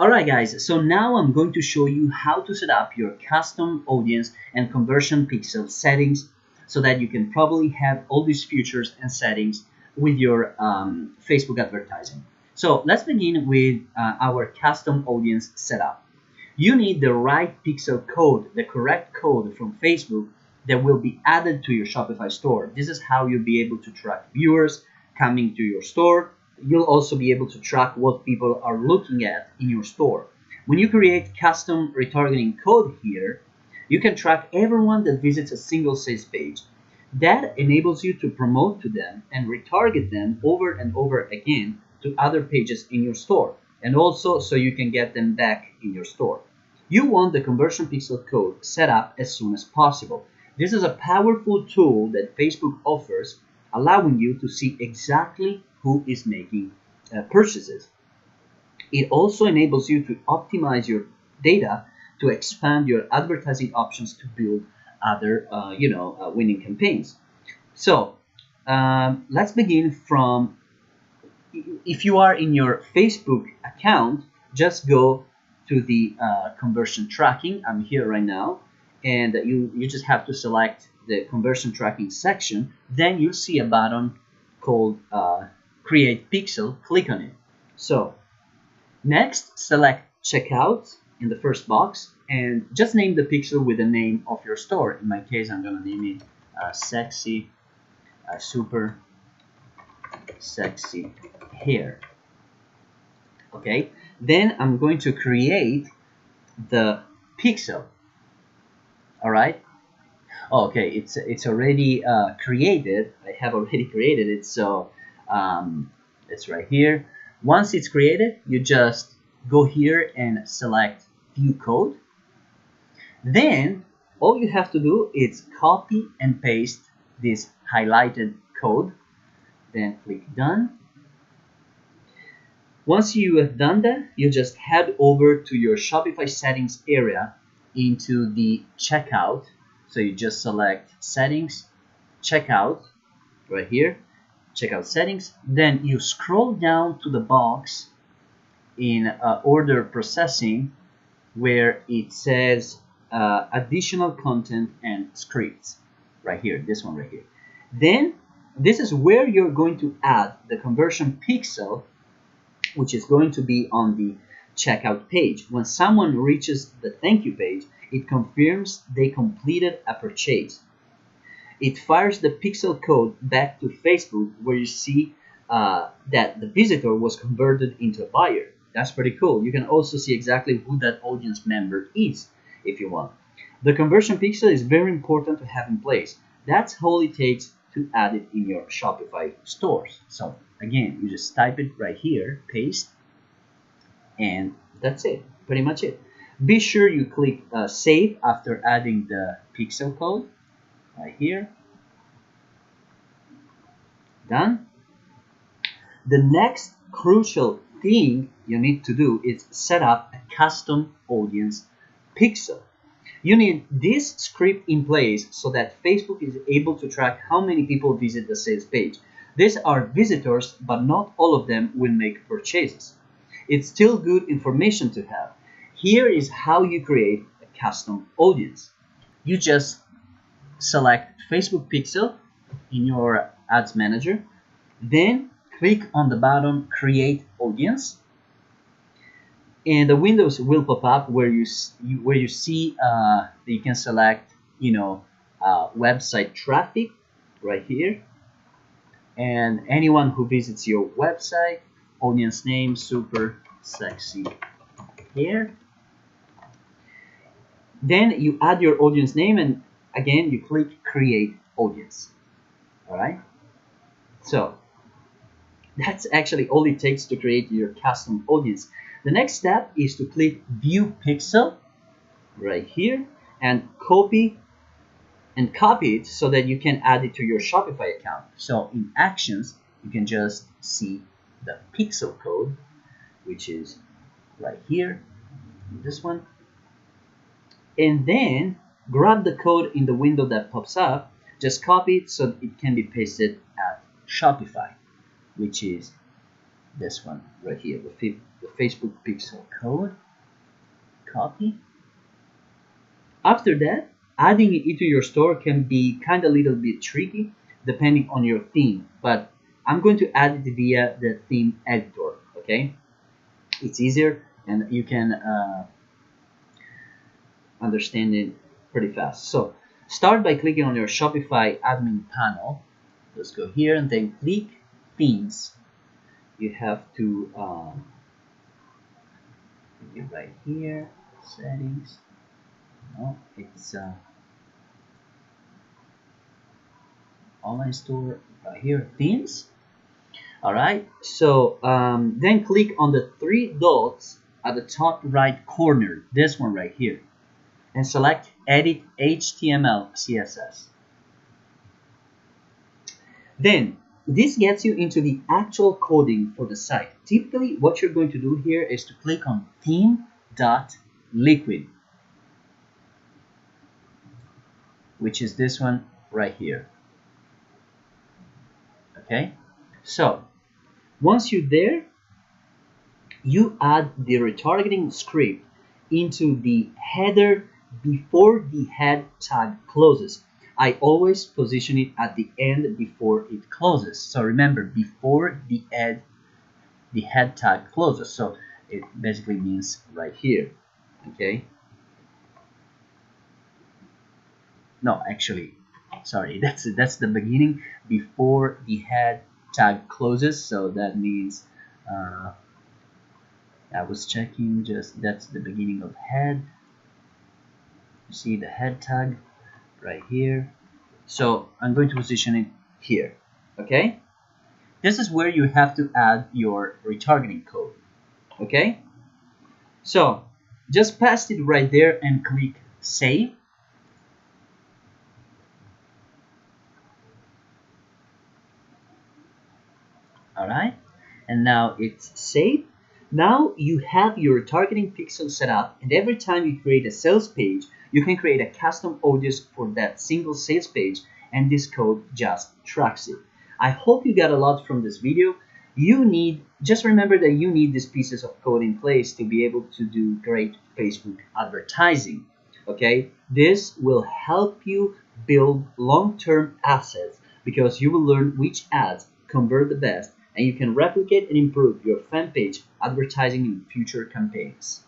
Alright guys, so now I'm going to show you how to set up your custom audience and conversion pixel settings so that you can probably have all these features and settings with your Facebook advertising. So let's begin with our custom audience setup. You need the right pixel code, the correct code from Facebook that will be added to your Shopify store. This is how you'll be able to track viewers coming to your store. You'll also be able to track what people are looking at in your store. When you create custom retargeting code here, you can track everyone that visits a single sales page. That enables you to promote to them and retarget them over and over again to other pages in your store, and also so you can get them back in your store. You want the conversion pixel code set up as soon as possible. This is a powerful tool that Facebook offers, allowing you to see exactly who is making purchases. It also enables you to optimize your data to expand your advertising options to build other winning campaigns. So let's begin from, if you are in your Facebook account, just go to the conversion tracking. I'm here right now, and you just have to select the conversion tracking section. Then you'll see a button called Create Pixel. Click on it. So next, select Checkout in the first box and just name the pixel with the name of your store. In my case, I'm going to name it Sexy Super Sexy Hair. Okay, then I'm going to create the pixel. All right. Okay, it's already created. I have already created it, so it's right here. Once it's created, you just go here and select View Code. Then all you have to do is copy and paste this highlighted code. Then click Done. Once you have done that, you just head over to your Shopify settings area into the checkout. So you just select Settings, Checkout, right here, Checkout Settings. Then you scroll down to the box in Order Processing where it says Additional Content and Scripts, right here, this one right here. Then this is where you're going to add the conversion pixel, which is going to be on the checkout page. When someone reaches the thank you page, it confirms they completed a purchase. It fires the pixel code back to Facebook where you see that the visitor was converted into a buyer. That's pretty cool. You can also see exactly who that audience member is if you want. The conversion pixel is very important to have in place. That's all it takes to add it in your Shopify stores. So again, you just type it right here, paste, and that's it, pretty much it. Be sure you click Save after adding the pixel code right here. Done. The next crucial thing you need to do is set up a custom audience pixel. You need this script in place so that Facebook is able to track how many people visit the sales page. These are visitors, but not all of them will make purchases. It's still good information to have. Here is how you create a custom audience. You just select Facebook pixel in your ads manager, then click on the button Create Audience, and the windows will pop up where you see that you can select website traffic right here, and anyone who visits your website. Audience name Super Sexy Hair. Then you add your audience name, and again you click Create Audience. All right, so that's actually all it takes to create your custom audience. The next step is to click View Pixel right here and copy it so that you can add it to your Shopify account. So in Actions, you can just see the pixel code, which is right here, this one. And then grab the code in the window that pops up, just copy it so it can be pasted at Shopify, which is this one right here, the Facebook pixel code. Copy. After that, adding it into your store can be kind of a little bit tricky depending on your theme, but I'm going to add it via the theme editor. Okay, it's easier and you can understand it pretty fast. So start by clicking on your Shopify admin panel. Let's go here and then click themes. You have to right here, settings. No, it's online store right here, themes. All right, so then click on the three dots at the top right corner, this one right here, and select edit HTML CSS. Then this gets you into the actual coding for the site. Typically what you're going to do here is to click on theme.liquid, which is this one right here. Okay, so once you're there, you add the retargeting script into the header before the head tag closes. I always position it at the end before it closes. So remember, before the head tag closes. So it basically means right here. Okay. No, actually, sorry, that's the beginning before the head tag closes. So that means I was checking, just that's the beginning of head. You see the head tag right here. So I'm going to position it here. Okay, this is where you have to add your retargeting code. Okay, so just paste it right there and click save. All right, and now it's saved. Now you have your retargeting pixel set up, and every time you create a sales page, you can create a custom audience for that single sales page, and this code just tracks it. I hope you got a lot from this video. Just remember that you need these pieces of code in place to be able to do great Facebook advertising. Okay, this will help you build long-term assets because you will learn which ads convert the best, and you can replicate and improve your fan page advertising in future campaigns.